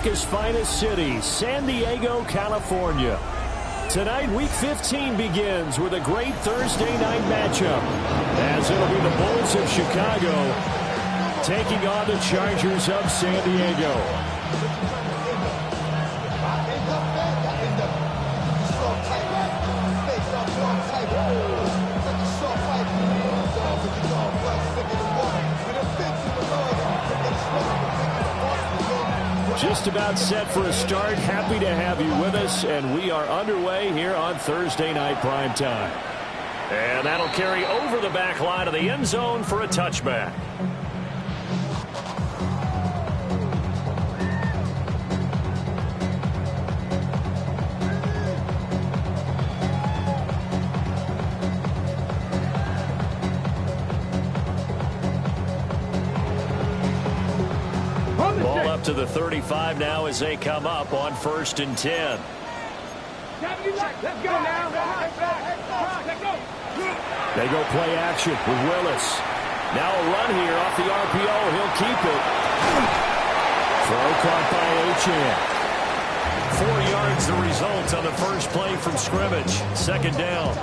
America's finest city, San Diego, California. Tonight, Week 15 begins with a great Thursday night matchup, as it'll be the Bulls of Chicago taking on the Chargers of San Diego. Just about set for a start. Happy to have you with us, and we are underway here on Thursday Night Primetime. And that'll carry over the back line of the end zone for a touchback. Ball up to the 35 now as they come up on 1st and 10. Let's go now. They go play action with Willis. Now a run here off the RPO. He'll keep it. Throw caught by Achane. 4 yards the result on the first play from scrimmage. 2nd down.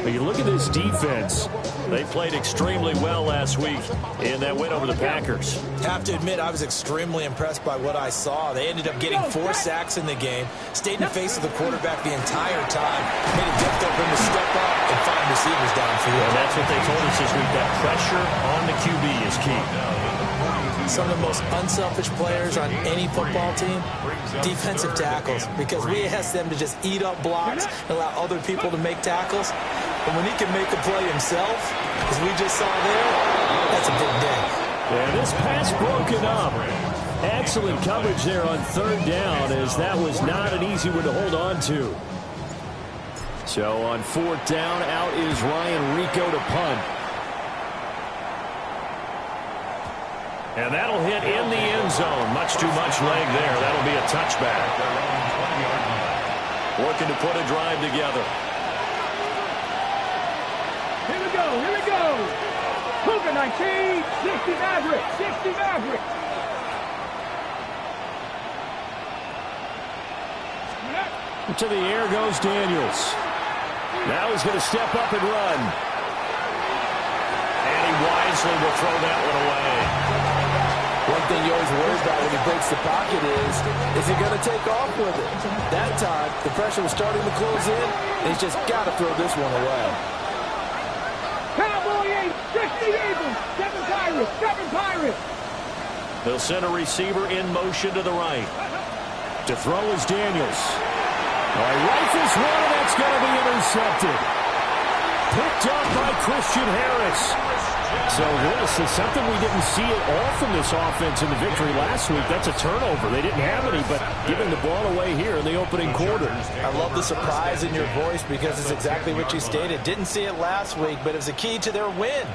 But you look at this defense. They played extremely well last week in that win over the Packers. Have to admit, I was extremely impressed by what I saw. They ended up getting 4 sacks in the game, stayed in the face of the quarterback the entire time, made it difficult for him to step up and find receivers downfield. And that's what they told us this week, that pressure on the QB is key. Some of the most unselfish players on any football team, defensive tackles, because we ask them to just eat up blocks and allow other people to make tackles. But when he can make a play himself, as we just saw there, that's a big day. And this pass broken up. Excellent coverage there on 3rd down, as that was not an easy one to hold on to. So on 4th down, out is Ryan Rico to punt. And that'll hit in the end zone. Much too much leg there. That'll be a touchback. Working to put a drive together. Here we go. Cougar 19, 60 Maverick, 60 Maverick. To the air goes Daniels. Now he's going to step up and run. And he wisely will throw that one away. One thing you always worry about when he breaks the pocket is he going to take off with it? That time, the pressure was starting to close in, and he's just got to throw this one away. Cowboy 8, 60 Eagles, 7 Pirates. They'll send a receiver in motion to the right. To throw is Daniels. Rifles one, and that's going to be intercepted. Picked up by Christian Harris. So this is something we didn't see at all from this offense in the victory last week. That's a turnover. They didn't have any, but giving the ball away here in the opening quarter. I love the surprise in your voice because it's exactly what you stated. Didn't see it last week, but it was a key to their win.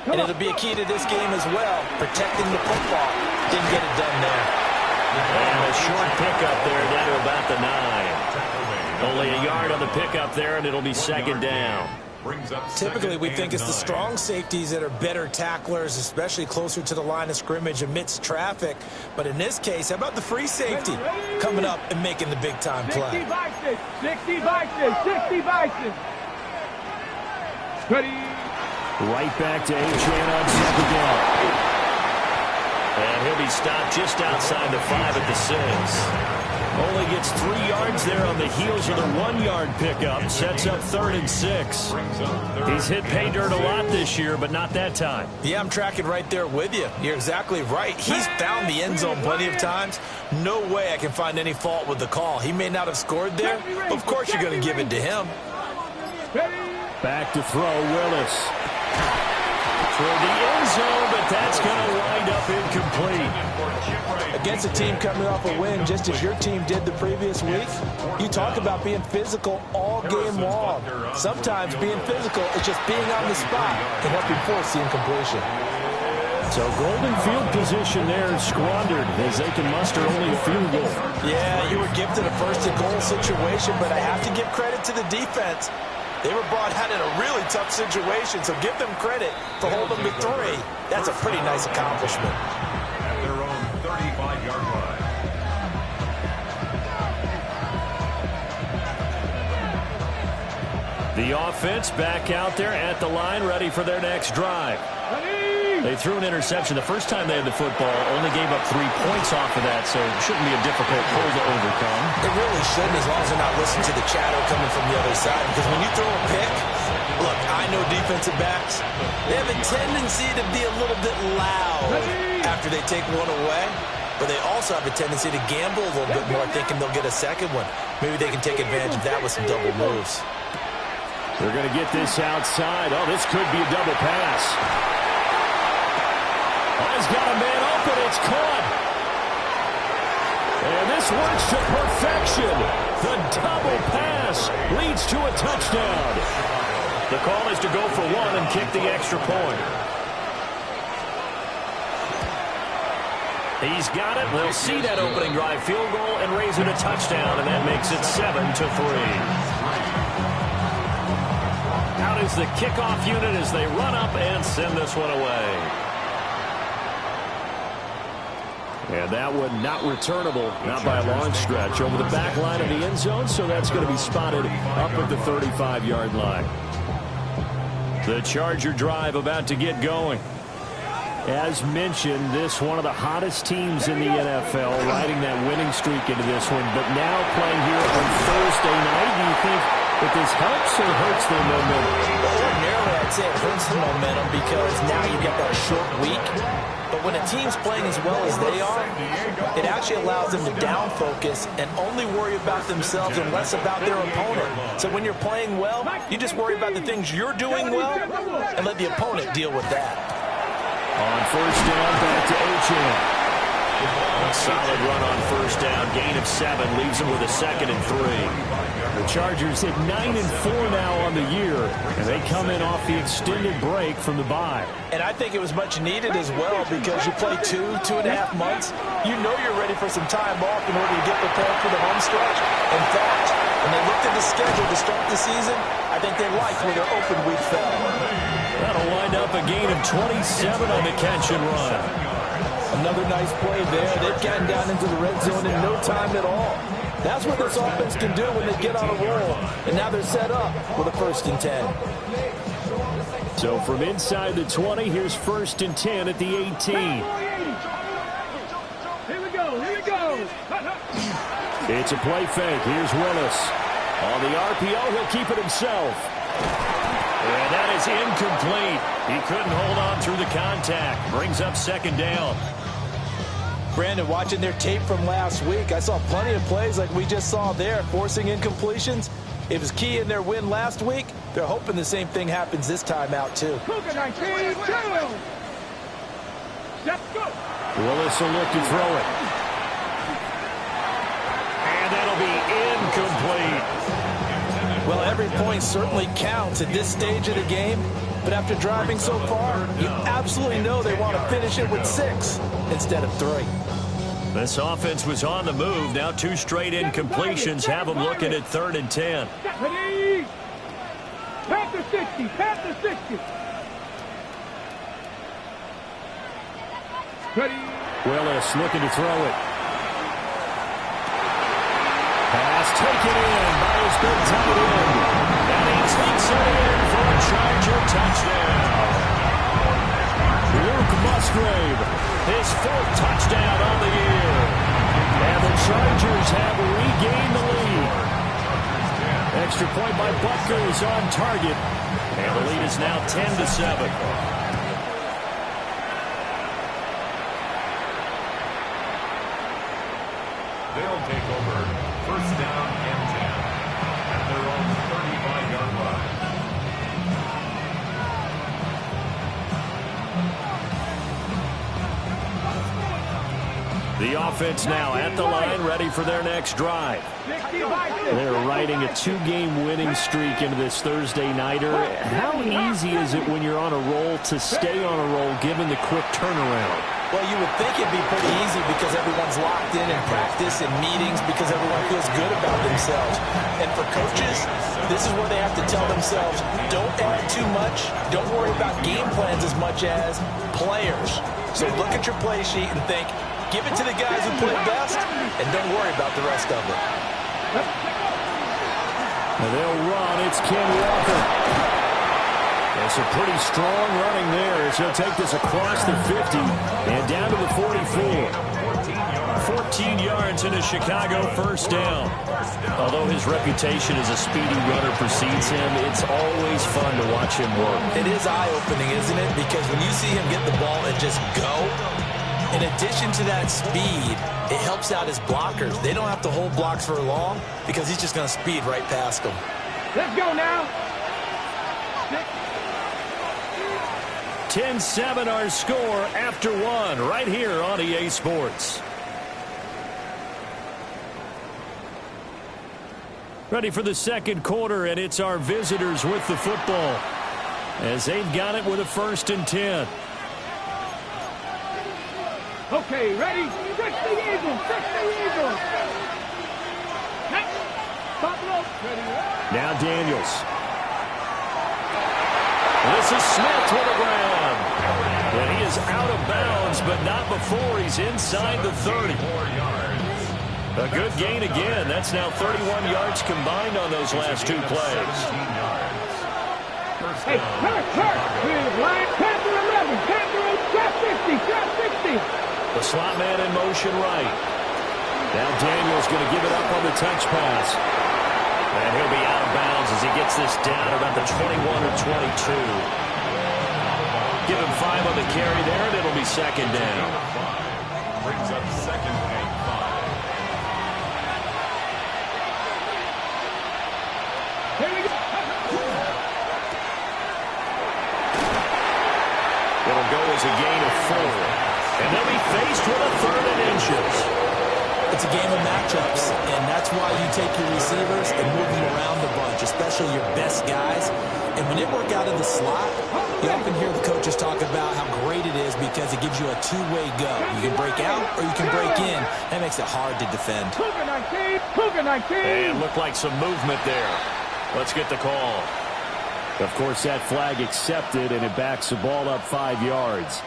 And it'll be a key to this game as well, protecting the football. Didn't get it done there. And a short pickup there down to about the 9. Only a yard on the pickup there, and it'll be 2nd down. Typically, we think it's the strong safeties that are better tacklers, especially closer to the line of scrimmage amidst traffic. But in this case, how about the free safety coming up and making the big-time play? 60 Vices. Ready. Right back to Achane on 2nd down. And he'll be stopped just outside the 5 at the 6. Only gets 3 yards there on the heels of the 1-yard pickup. Sets up 3rd and 6. He's hit pay dirt a lot this year, but not that time. Yeah, I'm tracking right there with you. You're exactly right. He's found the end zone plenty of times. No way I can find any fault with the call. He may not have scored there, but of course you're going to give it to him. Back to throw, Willis. Toward the end zone, but that's going to wind up incomplete. Against a team coming off a win, just as your team did the previous week, you talk about being physical all game long. Sometimes being physical is just being on the spot and helping force the incompletion. So golden field position there squandered as they can muster only a field goal. Yeah, you were gifted a first-and-goal situation, but I have to give credit to the defense. They were brought out in a really tough situation, so give them credit for holding them to 3. That's a pretty nice accomplishment. At their own 35-yard line. The offense back out there at the line, ready for their next drive. They threw an interception the first time they had the football, only gave up 3 points off of that, so it shouldn't be a difficult hole to overcome. It really shouldn't, as long as they're not listening to the chatter coming from the other side, because when you throw a pick, look, I know defensive backs, they have a tendency to be a little bit loud after they take one away, but they also have a tendency to gamble a little bit more, thinking they'll get a second one. Maybe they can take advantage of that with some double moves. They're going to get this outside. Oh, this could be a double pass. Oh, he's got a man open. It's caught. And this works to perfection. The double pass leads to a touchdown. The call is to go for one and kick the extra point. He's got it. They'll see that opening drive field goal and raise it a touchdown, and that makes it 7-3. Out is the kickoff unit as they run up and send this one away. And that one not returnable, not by a long stretch, over the back line of the end zone, so that's going to be spotted up at the 35-yard line. The Charger drive about to get going. As mentioned, this one of the hottest teams in the NFL, riding that winning streak into this one, but now playing here on Thursday night. Do you think that this helps or hurts their momentum? Well, ordinarily, I'd say it hurts the momentum because now you get that short week. But when a team's playing as well as they are, it actually allows them to down focus and only worry about themselves and less about their opponent. So when you're playing well, you just worry about the things you're doing well and let the opponent deal with that. On first down, back to Achane. Solid run on first down. Gain of 7 leaves them with a 2nd and 3. The Chargers hit 9-4 now on the year, and they come in off the extended break from the bye. And I think it was much needed as well because you play 2.5 months. You know you're ready for some time off in order to get prepared for the home stretch. In fact, when they looked at the schedule to start the season, I think they liked where their open week fell. That'll wind up a gain of 27 on the catch and run. Another nice play there. They've gotten down into the red zone in no time at all. That's what this offense can do when they get on a roll. And now they're set up with a 1st and 10. So from inside the 20, here's 1st and 10 at the 18. Here we go. Here we go. It's a play fake. Here's Willis. On the RPO, he'll keep it himself. And that is incomplete. He couldn't hold on through the contact. Brings up 2nd down. Brandon, watching their tape from last week, I saw plenty of plays like we just saw there, forcing incompletions. It was key in their win last week. They're hoping the same thing happens this time out, too. Cougar 19, 2. Let's go. Willis will look to throw it. And that'll be incomplete. Well, every point certainly counts at this stage of the game. But after driving so far, you absolutely know they want to finish it with 6 instead of 3. This offense was on the move. Now 2 straight incompletions have them looking at 3rd and 10. Panther 60. Panther 60. Ready. Willis looking to throw it. Pass taken in by his big tight end. And he takes it in for a Charger touchdown. Luke Musgrave, his 4th touchdown on the year. And the Chargers have regained the lead. Extra point by Butker is on target. And the lead is now 10-7. They'll take over 1st down and 10 at their own 35-yard line. The offense now at the line, ready for their next drive. They're riding a 2-game winning streak into this Thursday nighter. How easy is it when you're on a roll to stay on a roll given the quick turnaround? Well, you would think it'd be pretty easy because everyone's locked in practice and meetings because everyone feels good about themselves. And for coaches, this is where they have to tell themselves, don't add too much, don't worry about game plans as much as players. So look at your play sheet and think, give it to the guys who play best, and don't worry about the rest of it. And they'll run. It's Ken Walker. That's a pretty strong running there as he'll take this across the 50 and down to the 44. 14 yards into Chicago, first down. Although his reputation as a speedy runner precedes him, it's always fun to watch him work. It is eye-opening, isn't it? Because when you see him get the ball and just go, in addition to that speed, it helps out his blockers. They don't have to hold blocks for long because he's just going to speed right past them. Let's go now. 10-7 our score after one right here on EA Sports. Ready for the second quarter, and it's our visitors with the football as they've got it with a 1st and 10. Okay, ready? 60 Eagles, 60 Eagles. Next. Stop low. Ready. Now Daniels. This is Smith to the ground. And he is out of bounds, but not before he's inside the 30. A good gain again. That's now 31 yards combined on those last two plays. Hey, hurt. Line, Panther 11, Panther 8, trap 50, trap 60. The slot man in motion right. Now Daniels going to give it up on the touch pass. And he'll be out of bounds as he gets this down about the 21 or 22. Give him 5 on the carry there, and it'll be second down. Brings up second and 5. Here we go. It'll go as a gain of 4. And they'll be faced with a 3rd and inches. It's a game of matchups, and that's why you take your receivers and move them around the bunch, especially your best guys. And when they work out of the slot, you often hear the coaches talk about how great it is because it gives you a two-way go. You can break out or you can break in. That makes it hard to defend. Cougar 19, Cougar 19. And looked like some movement there. Let's get the call. Of course, that flag accepted, and it backs the ball up 5 yards.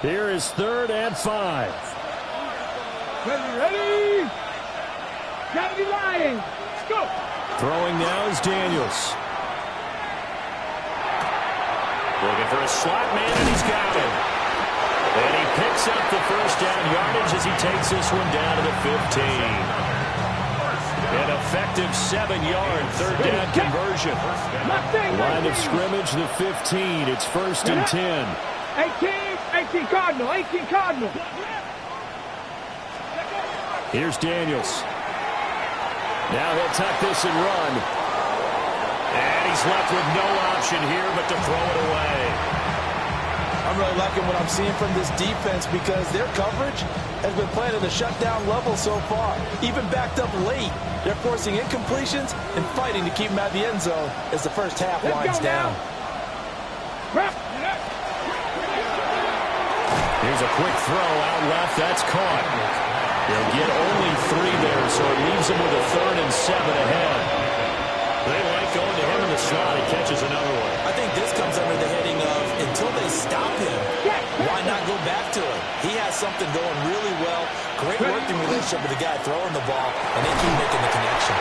Here is 3rd and 5. Ready. Gotta be lying. Let's go. Throwing now is Daniels. Looking for a slot man, and he's got him. And he picks up the first down yardage as he takes this one down to the 15. An effective 7-yard third down conversion. Line of scrimmage, the 15. It's 1st and 10. 18 Cardinal, 18 Cardinal. Here's Daniels. Now he'll tuck this and run. And he's left with no option here but to throw it away. I'm really liking what I'm seeing from this defense because their coverage has been playing at a shutdown level so far. Even backed up late, they're forcing incompletions and fighting to keep them out of the end zone as the first half winds down. Here's a quick throw out left. That's caught. They'll get only 3 there, so it leaves them with a 3rd and 7 ahead. They like going to him in the slot. He catches another one. I think this comes under the heading of until they stop him, why not go back to him? He has something going really well. Great working relationship with the guy throwing the ball, and they keep making the connection.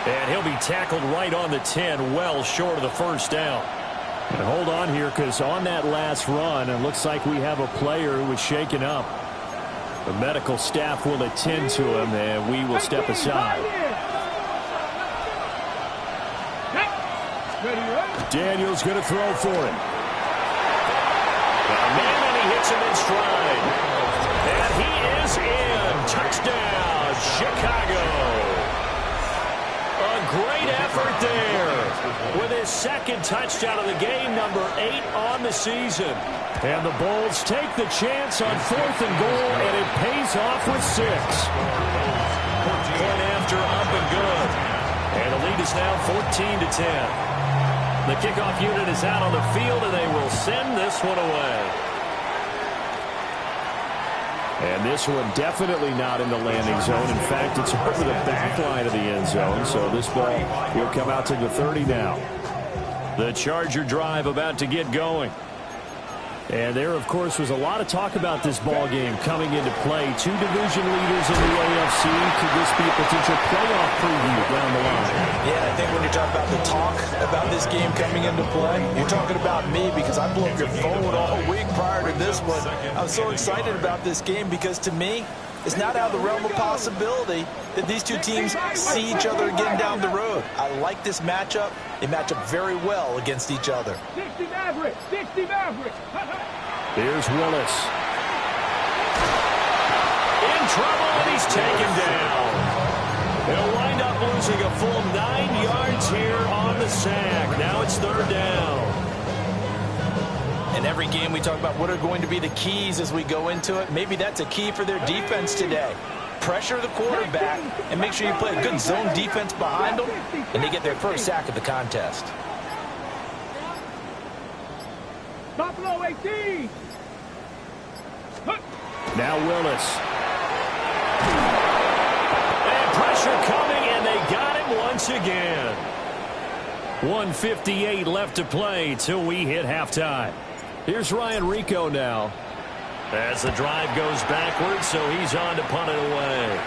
And he'll be tackled right on the 10, well short of the first down. And hold on here, because on that last run, it looks like we have a player who was shaken up. The medical staff will attend to him, and we will step aside. Daniels going to throw for it. Man, and he hits him in stride. And he is in. Touchdown, Chicago. A great effort there with his 2nd touchdown of the game, number 8 on the season. And the Bulls take the chance on 4th and goal, and it pays off with 6. Point after up and good. And the lead is now 14-10. The kickoff unit is out on the field, and they will send this one away. And this one definitely not in the landing zone. In fact, it's over the back line of the end zone. So this ball will come out to the 30 now. The Charger drive about to get going. And there, of course, was a lot of talk about this ball game coming into play. Two division leaders in the AFC. Could this be a potential playoff preview down the line? Yeah, I think when you talk about the talk about this game coming into play, you're talking about me because I blew up your phone all week prior to this one. I'm so excited about this game because, to me, it's not out of the realm of possibility that these two teams see each other again down the road. I like this matchup. They match up very well against each other. 60 Maverick, 60 Maverick. Here's Willis. In trouble, and he's taken down. He'll wind up losing a full 9 yards here on the sack. Now it's third down. In every game, we talk about what are going to be the keys as we go into it. Maybe that's a key for their defense today. Pressure the quarterback and make sure you play a good zone defense behind them, and they get their first sack of the contest. Buffalo 18. Now Willis. And pressure coming, and they got him once again. 1:58 left to play till we hit halftime. Here's Ryan Rico now. As the drive goes backwards, so he's on to punt it away.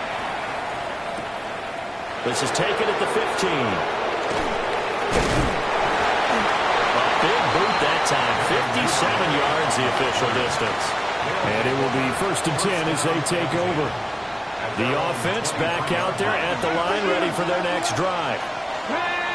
This is taken at the 15. A big boot that time. 57 yards the official distance. And it will be 1st and 10 as they take over. The offense back out there at the line, ready for their next drive.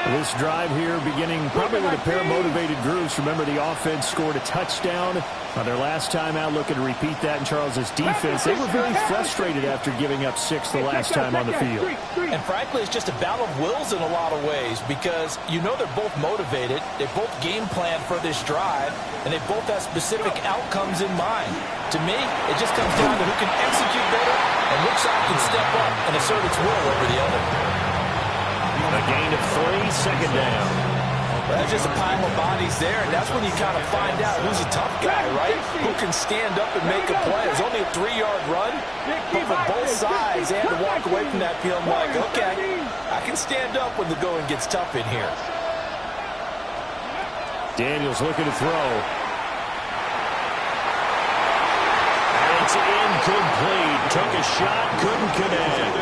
This drive here beginning probably with a pair of motivated groups. Remember, the offense scored a touchdown on their last time out. Looking to repeat that in Charles's defense. They were very frustrated after giving up 6 the last time on the field. And frankly, it's just a battle of wills in a lot of ways because you know they're both motivated. They both game plan for this drive, and they both have specific outcomes in mind. To me, it just comes down to who can execute better and which side can step up and assert its will over the other. A gain of 3, second down. Well, that's just a pile of bodies there, and that's when you kind of find out who's a tough guy, right? Who can stand up and make a play. It's only a 3-yard run, but for both sides, they had to walk away from that field like, okay, I can stand up when the going gets tough in here. Daniels looking to throw. And it's incomplete. Took a shot, couldn't connect.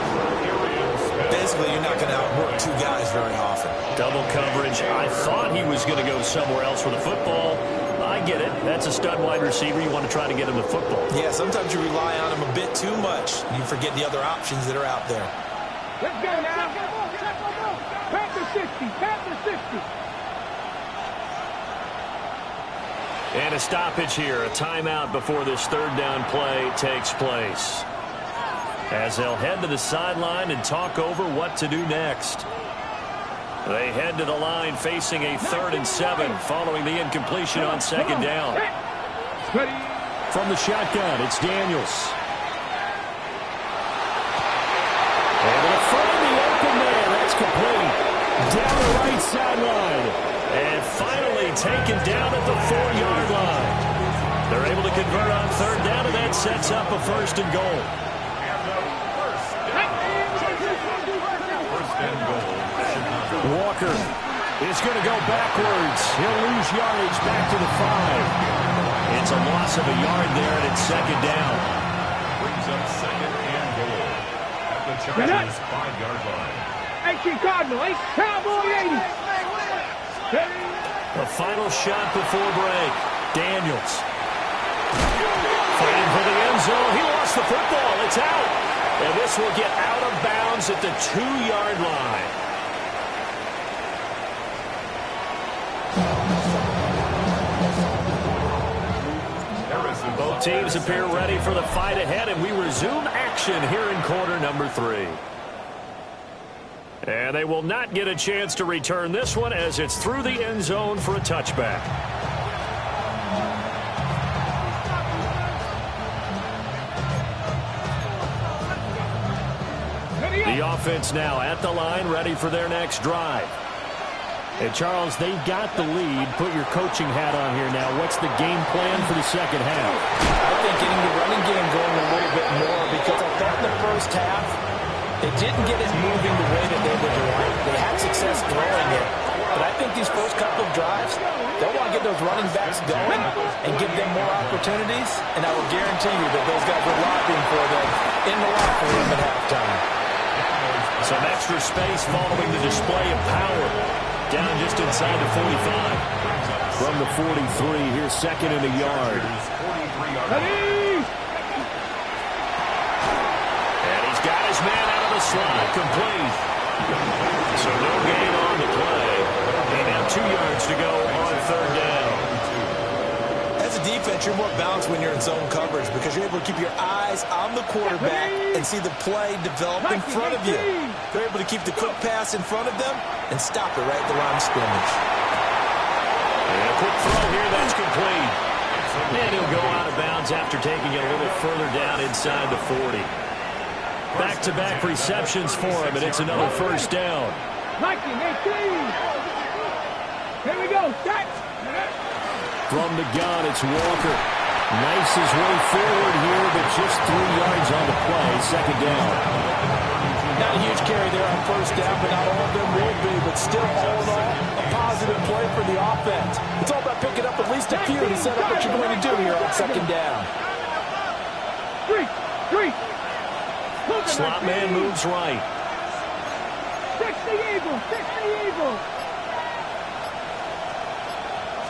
Basically, you're not going to outwork two guys very often. Double coverage. I thought he was going to go somewhere else with the football. I get it. That's a stud wide receiver. You want to try to get him the football. Yeah, sometimes you rely on him a bit too much. You forget the other options that are out there. Let's go now. Panther 60, Panther 60. And a stoppage here. A timeout before this third down play takes place. As they'll head to the sideline and talk over what to do next. They head to the line facing a 3rd and 7 following the incompletion on second down. From the shotgun, it's Daniels. Able to find the open man. That's complete. Down the right sideline. And finally taken down at the 4-yard line. They're able to convert on third down, and that sets up a 1st and goal. Walker is going to go backwards. He'll lose yardage back to the 5. It's a loss of a yard there, and it's second down. Brings up 2nd and goal at the Chargers' 5-yard line. 18 Cardinal, 8 Cowboy 80. The final shot before break. Daniels. Fighting for the end zone. He lost the football. It's out. And this will get out of bounds at the 2-yard line. Both teams appear ready for the fight ahead, and we resume action here in quarter number 3. And they will not get a chance to return this one as it's through the end zone for a touchback. The offense now at the line, ready for their next drive. And Charles, they've got the lead. Put your coaching hat on here now. What's the game plan for the second half? I think getting the running game going a little bit more because I thought in the first half they didn't get it moving the way that they would like. They had success throwing it. But I think these first couple of drives, those running backs going and give them more opportunities, and I will guarantee you that those guys are lobbying for them in the locker room at halftime. Some extra space following the display of power. Down just inside the 45. From the 43, here's second and a yard. And he's got his man out of the slot, complete. So no gain on the play. And now 2 yards to go on third down. As a defense, you're more balanced when you're in zone coverage because you're able to keep your eyes on the quarterback and see the play develop in front of you. They're able to keep the quick pass in front of them and stop it right at the line of scrimmage. And a quick throw here, that's complete. And he'll go out of bounds after taking it a little further down inside the 40. Back-to-back receptions for him, and it's another first down. 19-18. Here we go, set. From the gun, it's Walker. Knifes his way forward here, but just 3 yards on the play. Second down. Not a huge carry there on first down, but not all of them will be. But still, all in all, a positive play for the offense. It's all about picking up at least a few to set up what you're going to do here on second down. Three. Slot man moves right. 60 Eagles.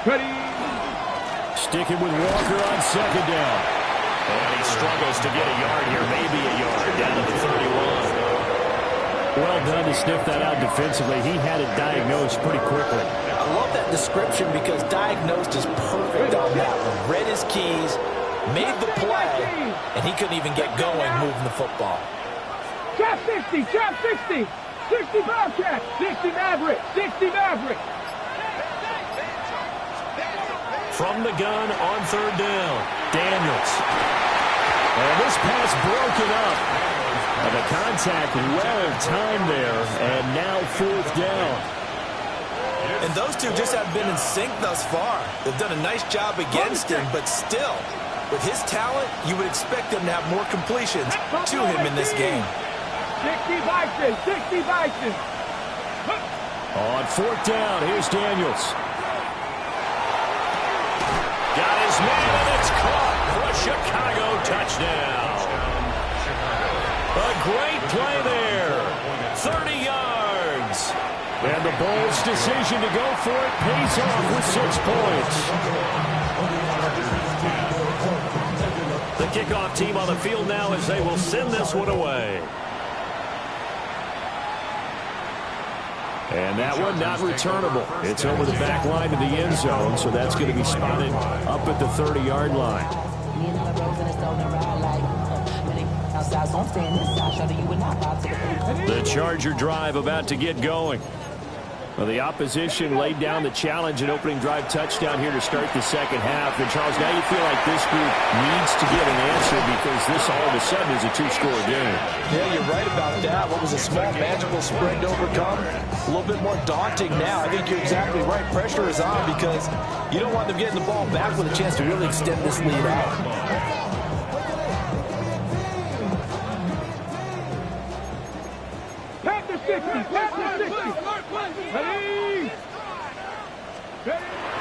Ready. Sticking with Walker on second down. And he struggles to get a yard here, maybe a yard, down to the 31. Well done to sniff that out defensively. He had it diagnosed pretty quickly. I love that description because diagnosed is perfect on that one. Read his keys, made the play, and he couldn't even get going moving the football. Trap 60. 60 Bobcat. 60 Maverick. From the gun on third down, Daniels. And this pass broken up. And the contact well timed there, and now fourth down. And those two just have been in sync thus far. They've done a nice job against him, but still, with his talent, you would expect them to have more completions to him in this game. 60 Bison. On fourth down, here's Daniels. Got his man, and it's caught for a Chicago touchdown. A great play there. 30 yards. And the Bulls' decision to go for it pays off with 6 points. The kickoff team on the field now as they will send this one away. And that one not returnable. It's over the back line of the end zone, so that's going to be spotted up at the 30-yard line. The Charger drive about to get going. Well, the opposition laid down the challenge and opening drive touchdown here to start the second half. And, Charles, now you feel like this group needs to get an answer because this all of a sudden is a 2-score game. Yeah, you're right about that. What was a small magical spread to overcome? A little bit more daunting now. I think you're exactly right. Pressure is on because you don't want them getting the ball back with a chance to really extend this lead out. Panther 60. Ready.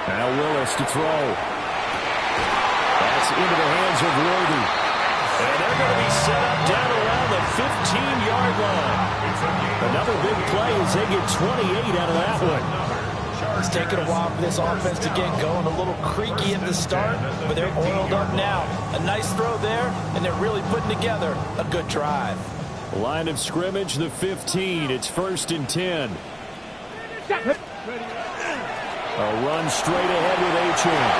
Now Willis to throw. That's into the hands of Worthy. And they're going to be set up down around the 15-yard line. Another big play as they get 28 out of that one. It's taken a while for this offense to get going. A little creaky at the start, but they're oiled up now. A nice throw there, and they're really putting together a good drive. Line of scrimmage, the 15. It's 1st and 10. A run straight ahead with Achane.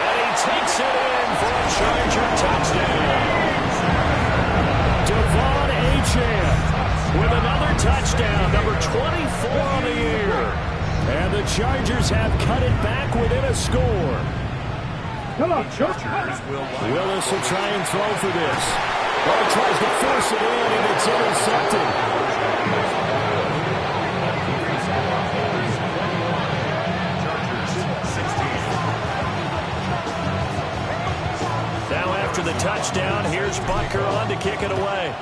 And he takes it in for a Charger touchdown. Devon Achane with another touchdown, number 24 on the year. And the Chargers have cut it back within a score. Come on, Willis will try and throw for this. Well, he tries to force it in, and it's intercepted. Now after the touchdown, here's Butker on to kick it away.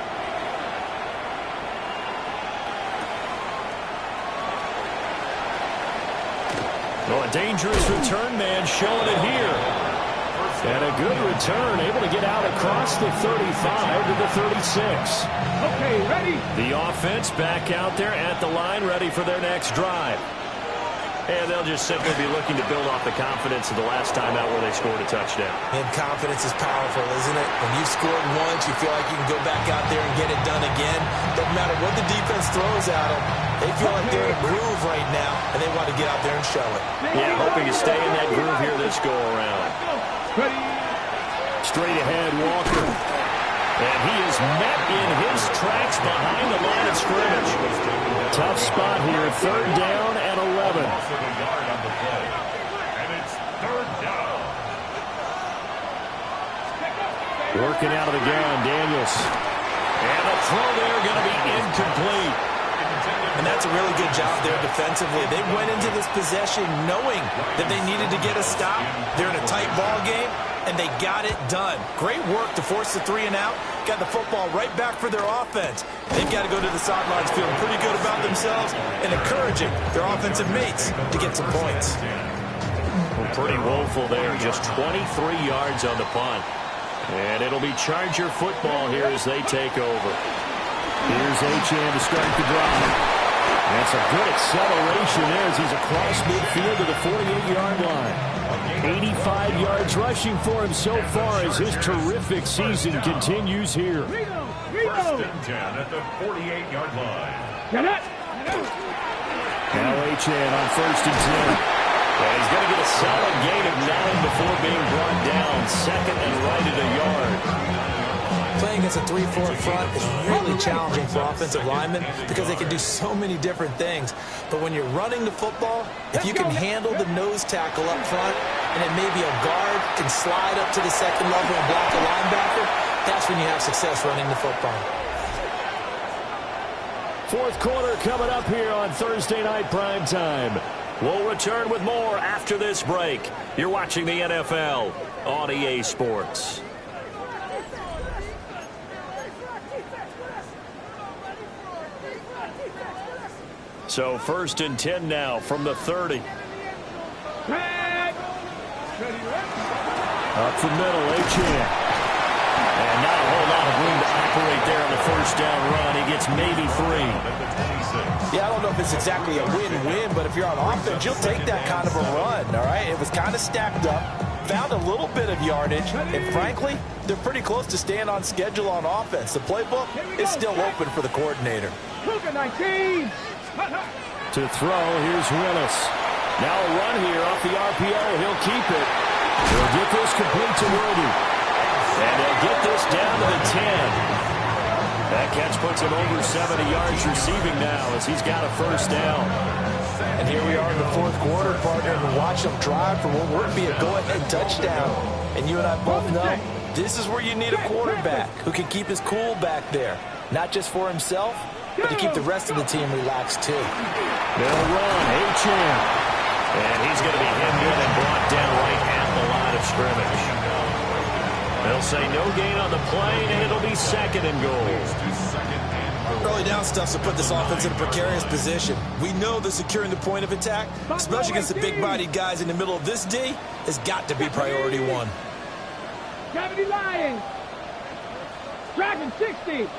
Well, a dangerous return man showing it here. And a good return, able to get out across the 35 to the 36. Okay, ready? The offense back out there at the line, ready for their next drive. And they'll just simply be looking to build off the confidence of the last time out where they scored a touchdown. And confidence is powerful, isn't it? When you scored once, you feel like you can go back out there and get it done again. Doesn't matter what the defense throws at them. They feel like they're in a groove right now, and they want to get out there and show it. Yeah, hoping to stay in that groove here this go-around. Straight ahead, Walker. And he is met in his tracks behind the line of scrimmage. Tough spot here, 3rd down and 11. Working out of the gun, Daniels. And the throw there going to be incomplete. And that's a really good job there defensively. They went into this possession knowing that they needed to get a stop. They're in a tight ball game, and they got it done. Great work to force the 3 and out. Got the football right back for their offense. They've got to go to the sidelines feeling pretty good about themselves and encouraging their offensive mates to get some points. Well, pretty woeful there. Just 23 yards on the punt. And it'll be Charger football here as they take over. Here's Achane to start the drive. That's a good acceleration there as he's across midfield to the 48-yard line. 85 yards rushing for him so far as his terrific season continues here. First and 10 at the 48-yard line. Now Achane on 1st and 10. Well, he's going to get a solid gain of 9 before being brought down. 2nd and right at a yard. Playing against a 3-4 front is really challenging for offensive linemen because they can do so many different things. But when you're running the football, if you can handle the nose tackle up front, and then maybe a guard can slide up to the 2nd level and block a linebacker, that's when you have success running the football. 4th quarter coming up here on Thursday Night Primetime. We'll return with more after this break. You're watching the NFL on EA Sports. So 1st and 10 now from the 30. Up the middle, Achane. And not a whole lot of room to operate there on the 1st down run. He gets maybe 3. Yeah, I don't know if it's exactly a win-win, but if you're on offense, you'll take that kind of a run, all right? It was kind of stacked up, found a little bit of yardage, and frankly, they're pretty close to staying on schedule on offense. The playbook is still open for the coordinator. 19. To throw, here's Willis. Now a run here off the RPO. He'll keep it. He'll get this complete to Worthy. And they'll get this down to the 10. That catch puts him over 70 yards receiving now as he's got a 1st down. And here we are in the 4th quarter, partner, and watch them drive for what would be a go-ahead touchdown. And you and I both know this is where you need a quarterback who can keep his cool back there. Not just for himself, but to keep the rest of the team relaxed, too. They'll run, Achane. And he's going to be hemmed in and brought down right at the line of scrimmage. They'll say no gain on the play, and it'll be 2nd and goal. Early down stuff's to put this offense in a precarious position. We know that securing the point of attack, especially against the big-bodied guys in the middle of this D, has got to be priority 1. Gravity Lions. Dragon 60.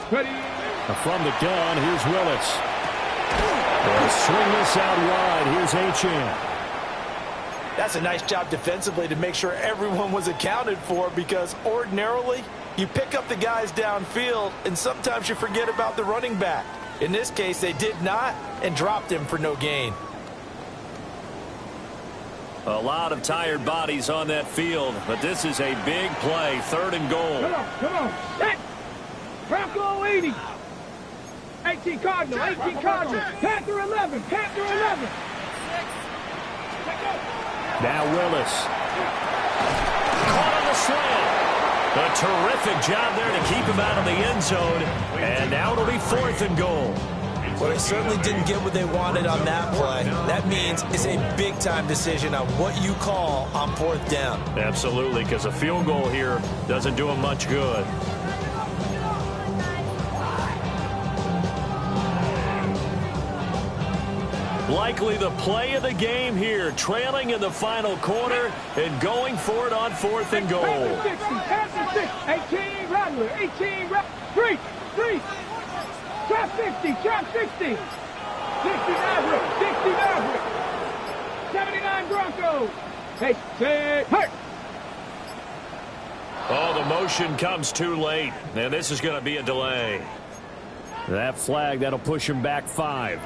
Ready. From the gun, here's Willis. They'll swing this out wide. Here's Achane. That's a nice job defensively to make sure everyone was accounted for, because ordinarily you pick up the guys downfield and sometimes you forget about the running back. In this case, they did not and dropped him for no gain. A lot of tired bodies on that field, but this is a big play. 3rd and goal. Come on. Set. Bronco 80. 18 Cardinal. 18 Cardinal. Panther 11. Panther 11. Now Willis. Caught on the slant. A terrific job there to keep him out of the end zone. And now it'll be 4th and goal. Well, they certainly didn't get what they wanted on that play. That means it's a big-time decision on what you call on 4th down. Absolutely, because a field goal here doesn't do him much good. Likely the play of the game here, trailing in the final quarter and going for it on 4th and goal. Pass to 60, 18, Rattler, 18, 3, trap 50, 60 Maverick, 60 Maverick, 79 Broncos. Hey, hurt. Oh, the motion comes too late, and this is going to be a delay. That flag, that'll push him back 5.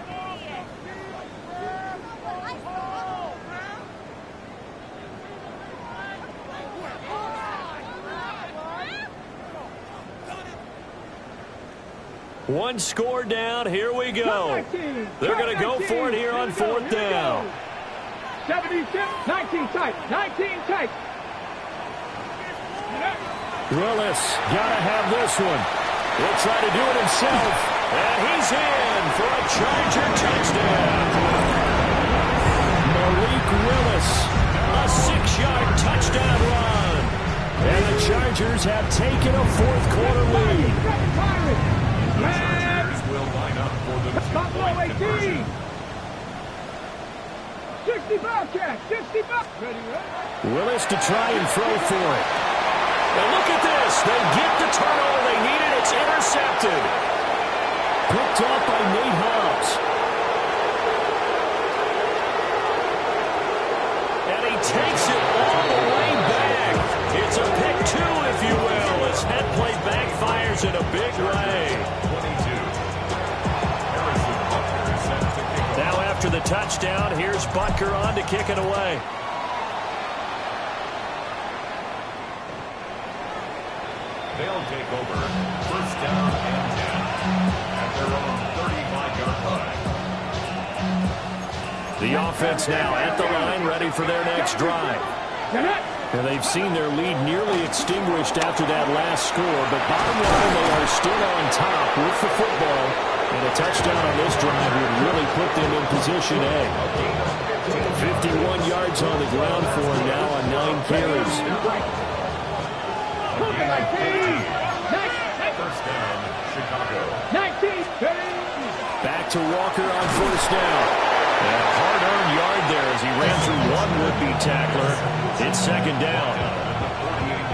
One score down, here we go. They're going to go for it here on 4th down. 76, 19 tight, 19 tight. Willis, gotta have this one. He'll try to do it himself, and he's in for a Charger touchdown. Malik Willis, a 6-yard touchdown run. And the Chargers have taken a 4th quarter lead. Will line up for the Buffalo 18. 60 Bobcat, 60 Bobcat. Willis to try and throw for it. And look at this. They get the turnover they needed. It's intercepted. Picked off by Nate Hobbs. And he takes it all the way back. It's a pick 2, if you will, as head play backfires in a big way. 22. Harrison Butker is set to kick. Now after the touchdown, here's Butker on to kick it away. They'll take over 1st down and 10 at their own 35-yard line. The offense now at the line, ready for their next drive. And they've seen their lead nearly extinguished after that last score, but bottom line, they are still on top with the football. And a touchdown on this drive would really put them in position A. 51 yards on the ground for him now on 9 carries. 1st down, Chicago. 19. Back to Walker on 1st down. And a hard-earned yard there as he ran through one would-be tackler. It's 2nd down.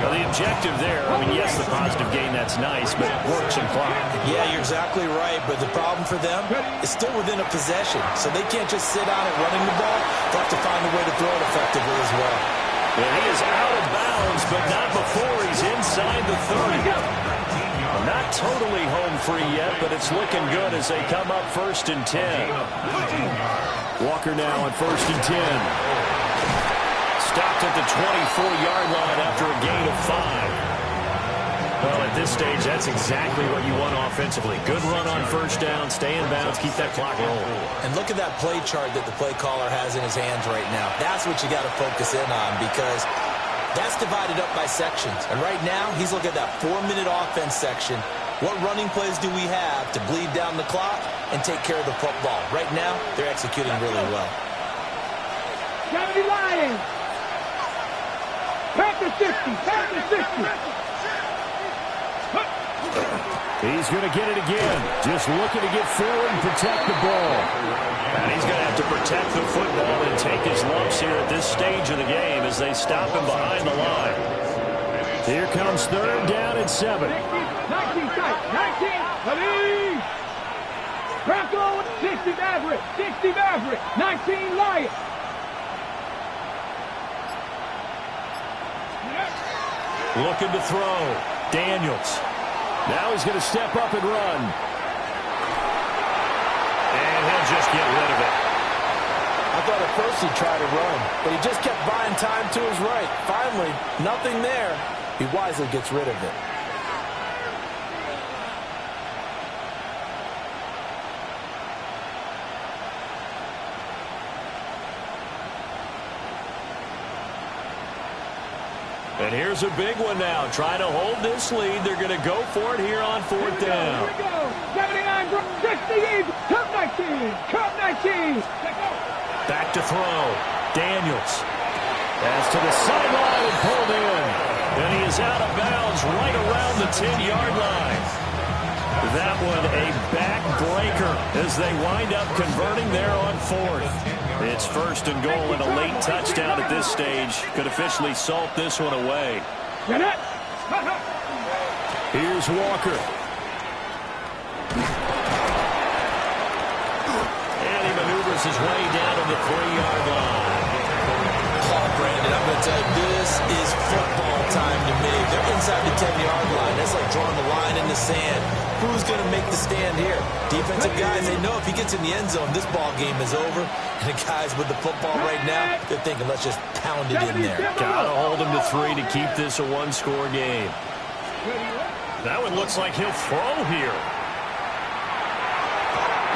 Well, the objective there, I mean, yes, the positive gain, that's nice, but it works in clock. Yeah, you're exactly right, but the problem for them is still within a possession, so they can't just sit on it running the ball. They'll have to find a way to throw it effectively as well. Well, he is out of bounds, but not before he's inside the 30. Not totally home free yet, but it's looking good as they come up 1st and 10. Walker now on 1st and 10. Stopped at the 24-yard line after a gain of 5. Well, at this stage, that's exactly what you want offensively. Good run on 1st down, stay in bounds, keep that clock rolling. And look at that play chart that the play caller has in his hands right now. That's what you got to focus in on, because that's divided up by sections. And right now, he's looking at that 4-minute offense section. What running plays do we have to bleed down the clock and take care of the football? Right now, they're executing really well. 70 Lions. Pack to 60. Pack to 60. He's going to get it again. Just looking to get forward and protect the ball. And he's going to have to protect the football and take his lumps here at this stage of the game as they stop him behind the line. Here comes 3rd down and 7. 19 tight. 19. Bronco, 60 Maverick. 60 Maverick. 19 Lions. Looking to throw. Daniels. Now he's going to step up and run. And he'll just get rid of it. I thought at first he'd try to run, but he just kept buying time to his right. Finally, nothing there. He wisely gets rid of it. And here's a big one now. Trying to hold this lead. They're going to go for it here on 4th down. Here we go. 79, 68, Cup 19. Cup 19. Back to throw. Daniels. Pass to the sideline and pulled in. And he is out of bounds right around the 10-yard line. That one a backbreaker as they wind up converting there on 4th. It's 1st and goal, and a late touchdown at this stage could officially salt this one away. Here's Walker. And he maneuvers his way down to the 3-yard line. Oh, Brandon, I'm going to tell you, this is football time to me. They're inside the 10-yard line. That's like drawing the line in the sand. Who's going to make the stand here? Defensive guys, they know if he gets in the end zone, this ball game is over. And the guys with the football right now, they're thinking, let's just pound it in there. Gotta hold him to 3 to keep this a one-score game. That one looks like he'll throw here.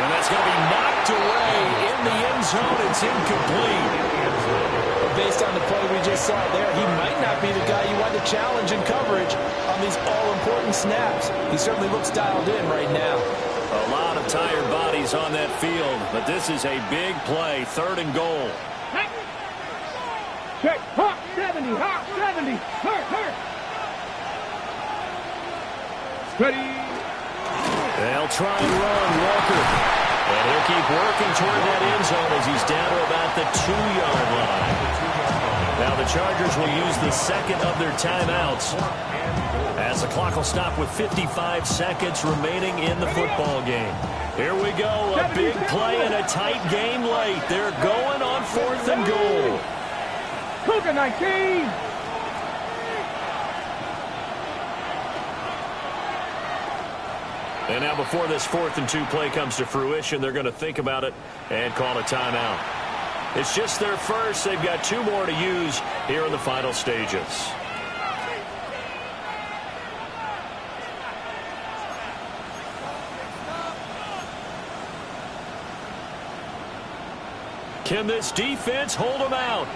And that's going to be knocked away in the end zone. It's incomplete. Based on the play we just saw there, he might not be the guy you want to challenge in coverage on these all-important snaps. He certainly looks dialed in right now. A lot of tired bodies on that field, but this is a big play, 3rd and goal. Check, hot 70, hot 70, hurt. Ready. They'll try and run Walker. And he'll keep working toward that end zone as he's down to about the 2-yard line. Now the Chargers will use the second of their timeouts as the clock will stop with 55 seconds remaining in the football game. Here we go, a big play and a tight game late. They're going on 4th and goal. Cougar 19. And now before this 4th and 2 play comes to fruition, they're going to think about it and call a timeout. It's just their first. They've got 2 more to use here in the final stages. Can this defense hold them out?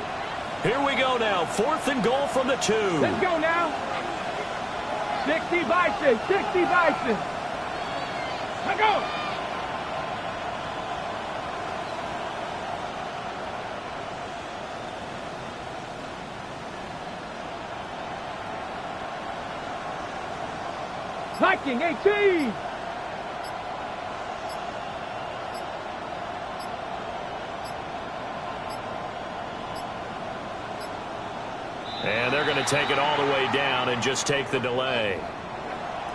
Here we go now. 4th and goal from the 2. Let's go now. 60 Bison, 60 Bison. Let's go. Viking 18. And they're going to take it all the way down and just take the delay.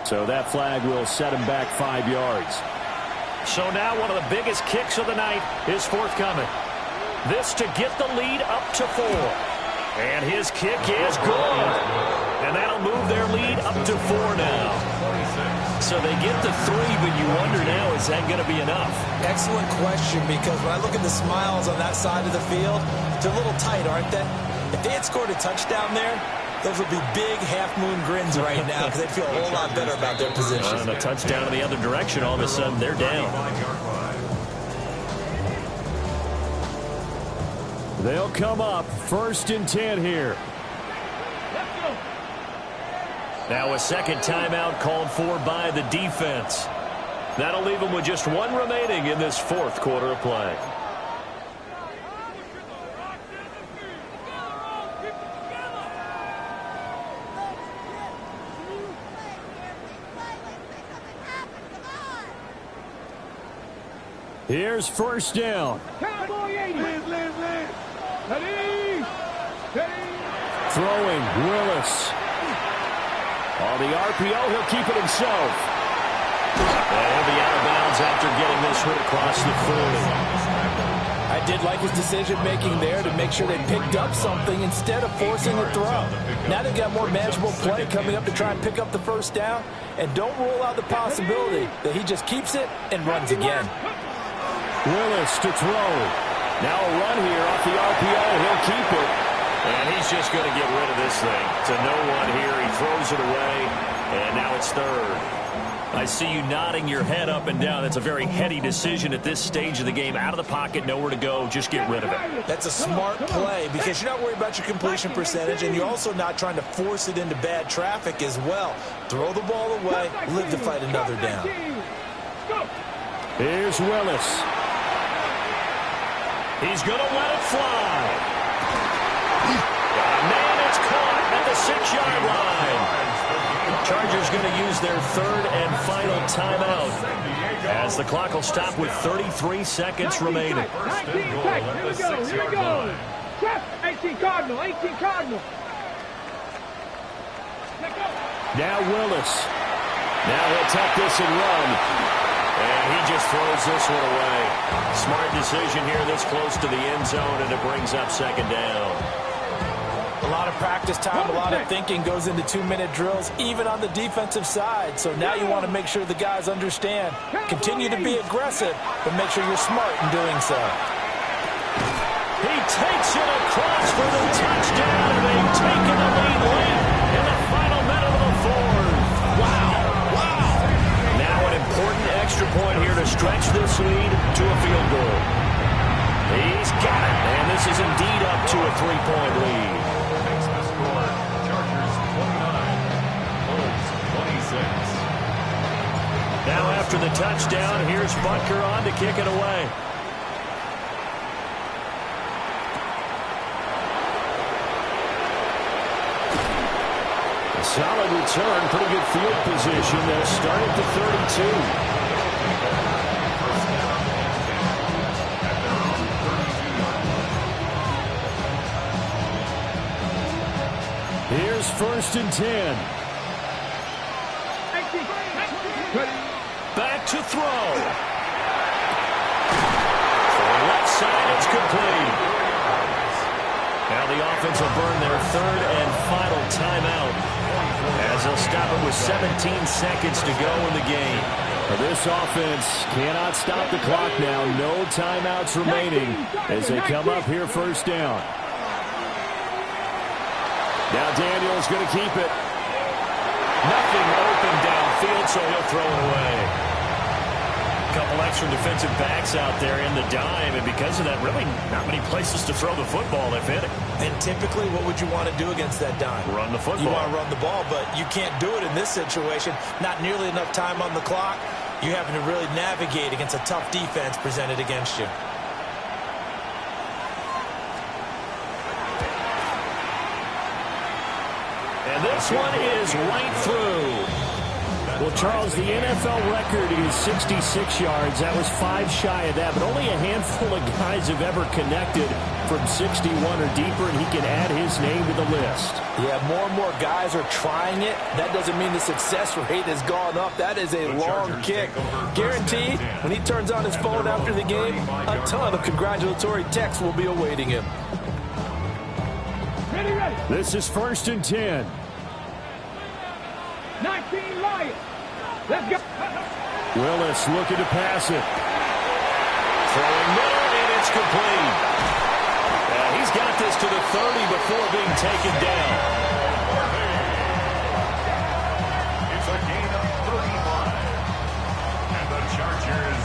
So that flag will set him back 5 yards. So now one of the biggest kicks of the night is forthcoming. This to get the lead up to 4. And his kick is good. And that'll move their lead up to 4 now. So they get the 3, but you wonder now, is that going to be enough? Excellent question, because when I look at the smiles on that side of the field, they're a little tight, aren't they? If they had scored a touchdown there, those would be big half-moon grins right now because they'd feel a whole lot better about their position. And a touchdown in the other direction, all of a sudden they're down. They'll come up 1st and 10 here. Now a second timeout called for by the defense. That'll leave them with just 1 remaining in this 4th quarter of play. Here's 1st down. Cowboy 80. Ready. Throwing, Willis. On the RPO, he'll keep it himself. And he'll be out of bounds after getting this hit across the 40. I did like his decision-making there to make sure they picked up something instead of forcing a throw. Now they've got more manageable play coming up to try and pick up the 1st down. And don't rule out the possibility that he just keeps it and runs again. Willis to throw. Now a run here off the RPO. He'll keep it. And he's just going to get rid of this thing. To no one here. He throws it away. And now it's 3rd. I see you nodding your head up and down. That's a very heady decision at this stage of the game. Out of the pocket, nowhere to go. Just get rid of it. That's a smart play because you're not worried about your completion percentage, and you're also not trying to force it into bad traffic as well. Throw the ball away, live to fight another down. Here's Willis. He's going to let it fly. Man, it's caught at the 6-yard line. Chargers going to use their third and final timeout as the clock will stop with 33 seconds remaining. 19 seconds. Here we go. 18 Cardinal. 18 Cardinal. Now Willis. Now he'll tuck this and run. And he just throws this one away. Smart decision here this close to the end zone, and it brings up second down. A lot of practice time, a lot of thinking goes into 2-minute drills, even on the defensive side. So now you want to make sure the guys understand. Continue to be aggressive, but make sure you're smart in doing so. He takes it across for the touchdown, and they've taken the lead late in the final minute of the fourth. Wow. Now an important extra point here to stretch this lead to a field goal. He's got it, and this is indeed up to a 3-point lead. Makes the score Chargers 29, Bulls 26. Now after the touchdown, here's Butker on to kick it away. A solid return, pretty good field position. They'll start at the 32. Here's 1st and 10. Back to throw. For left side, it's complete. Now the offense will burn their third and final timeout as they'll stop it with 17 seconds to go in the game. This offense cannot stop the clock now. No timeouts remaining as they come up here 1st down. Now Daniel's going to keep it. Nothing open downfield, so he'll throw it away. A couple extra defensive backs out there in the dime, and because of that, really not many places to throw the football if hit it. And typically, what would you want to do against that dime? Run the football. You want to run the ball, but you can't do it in this situation. Not nearly enough time on the clock. You're having to really navigate against a tough defense presented against you. And this one is right through. Well, Charles, the NFL record is 66 yards. That was 5 shy of that, but only a handful of guys have ever connected from 61 or deeper, and he can add his name to the list. Yeah, more and more guys are trying it. That doesn't mean the success rate has gone up. That is a long kick. Guaranteed, when he turns on his phone after the game, a ton of congratulatory texts will be awaiting him. Ready. This is 1st and 10. 19 Lions. Let's go. Willis looking to pass it. Throwing middle, and it's complete. He's got this to the 30 before being taken down. It's a gain of 35. And the Chargers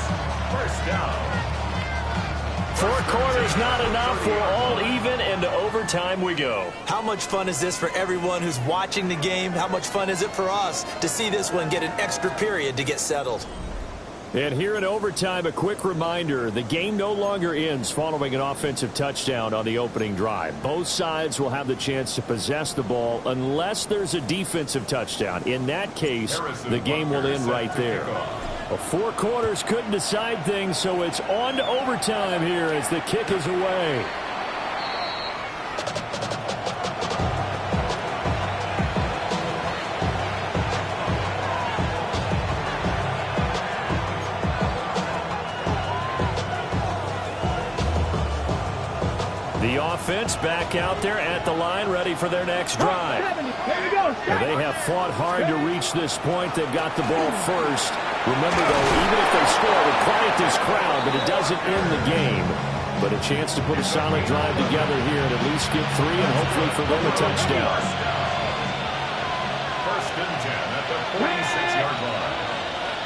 1st down. 4 quarters not enough. We're all even, and to overtime we go. How much fun is this for everyone who's watching the game? How much fun is it for us to see this one get an extra period to get settled? And here in overtime, a quick reminder, the game no longer ends following an offensive touchdown on the opening drive. Both sides will have the chance to possess the ball unless there's a defensive touchdown. In that case, the game will end right there. Well, 4 quarters couldn't decide things, so it's on to overtime here as the kick is away. The offense back out there at the line, ready for their next drive. Well, they have fought hard to reach this point. They've got the ball first. Remember, though, even if they score, it would quiet this crowd, but it doesn't end the game. But a chance to put a solid drive together here and at least get 3 and hopefully for them a touchdown. 1st and 10 at the 46-yard line.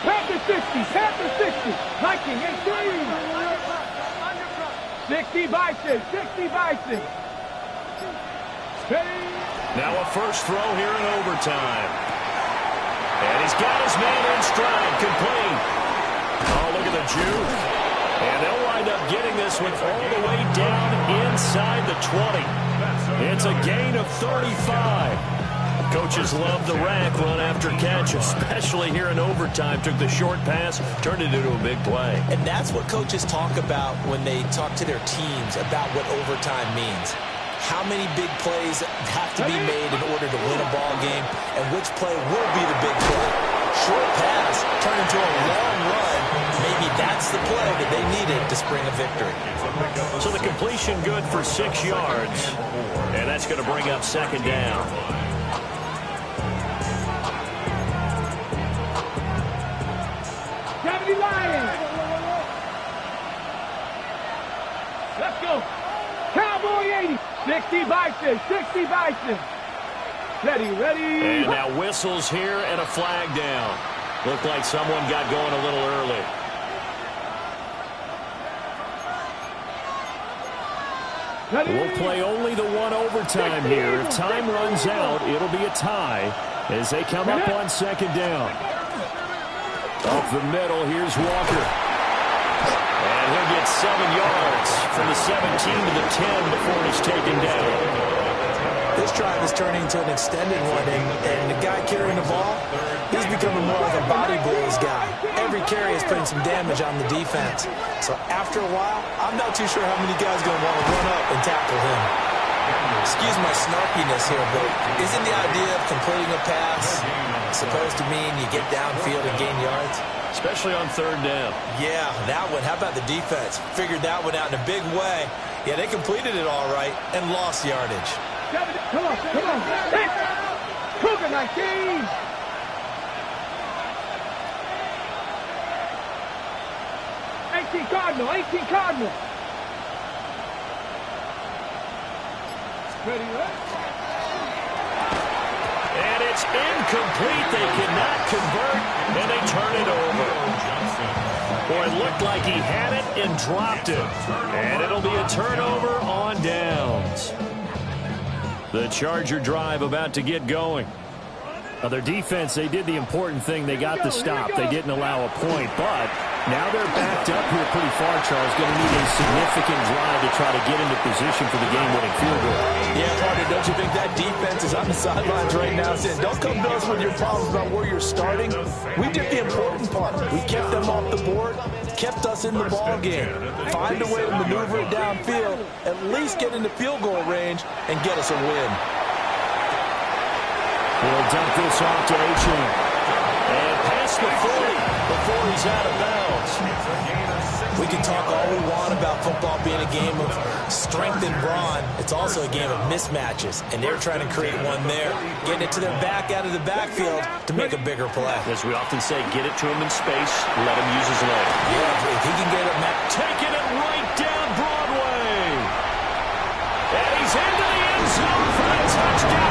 Panther 60. Panther 60. Viking 18. 60 Bison. 60 Bison. Now a first throw here in overtime. And he's got his man in stride, complete. Oh, look at the juke. And they'll wind up getting this one all the way down inside the 20. It's a gain of 35. Coaches love the rack run after catch, especially here in overtime. Took the short pass, turned it into a big play. And that's what coaches talk about when they talk to their teams about what overtime means. How many big plays have to be made in order to win a ball game, and which play will be the big play. Short pass turned into a long run. Maybe that's the play that they needed to spring a victory. So the completion good for 6 yards, and that's going to bring up second down. Gravity Lions. Let's go. Cowboy 80. 60 Bison. 60 Bison. Ready, ready. And now whistles here and a flag down. Looked like someone got going a little early. Ready. We'll play only the one overtime here. If time runs out, it'll be a tie as they come up on second down. Up the middle, here's Walker. And he'll get 7 yards from the 17 to the 10 before he's taken down. This drive is turning into an extended one, and the guy carrying the ball, he's becoming more like a body blows guy. Every carry is putting some damage on the defense. So after a while, I'm not too sure how many guys are going to want to run up and tackle him. Excuse my snarkiness here, but isn't the idea of completing a pass supposed to mean you get downfield and gain yards? Especially on third down. Yeah, that one. How about the defense? Figured that one out in a big way. Yeah, they completed it all right and lost yardage. Come on, come on. Hit. Cougar 19. Cardinal, 18 Cardinal. Ready, right? And it's incomplete. They cannot convert, and they turn it over. Boy, it looked like he had it and dropped it. And it'll be a turnover on downs. The Charger drive about to get going. Now, their defense, they did the important thing. They got the stop. They didn't allow a point, but now they're backed up here pretty far, Charles. Going to need a significant drive to try to get into position for the game-winning field goal. Yeah, partner, don't you think that defense is on the sidelines right now saying, don't come to us with your problems about where you're starting. We did the important part. We kept them off the board, kept us in the ball game. Find a way to maneuver it downfield, at least get into field goal range, and get us a win. We'll dump this off to Achane. And past the 40 before he's out of bounds. We can talk all we want about football being a game of strength and brawn. It's also a game of mismatches, and they're trying to create one there, getting it to their back out of the backfield to make a bigger play. As we often say, get it to him in space, let him use his leg. Yeah, if he can get it, taking it right down Broadway. And he's into the end zone for a touchdown.